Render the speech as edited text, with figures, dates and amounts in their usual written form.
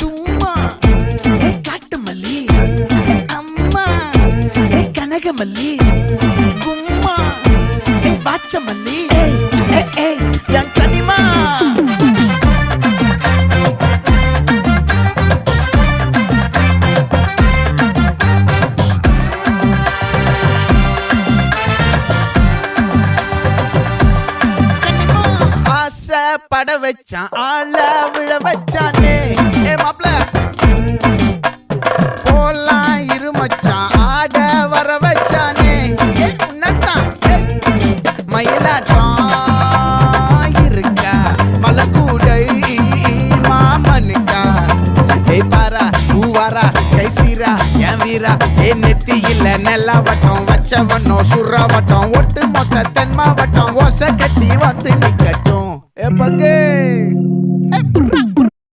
தும்மா ஏ காட்டு மல்லி ஏ அம்மா ஏ கனகமல்லி கும்மா ஏ பாச்ச மல்லி ஏ என் கனிமா பட வச்சான் ஆள விழ வச்சானே ஏ மாப்ள போலாம் இருமச்சான் ஆட வர வச்சானே ஏ உன்னத்தான் மயிலாட்டம் இருக்கா மலக்கூடை மாமனுக்கா ஏய் பாரா பூவாரா கைசீரா என் வீரா ஏ நெத்தி இல்ல நெல்லா வட்டம் வச்சவனோ சுறா வட்டம் ஒட்டு மொத்த தென் மாவட்டம் ஓசை கட்டி வந்து நிக்கட்டும். É pra quem?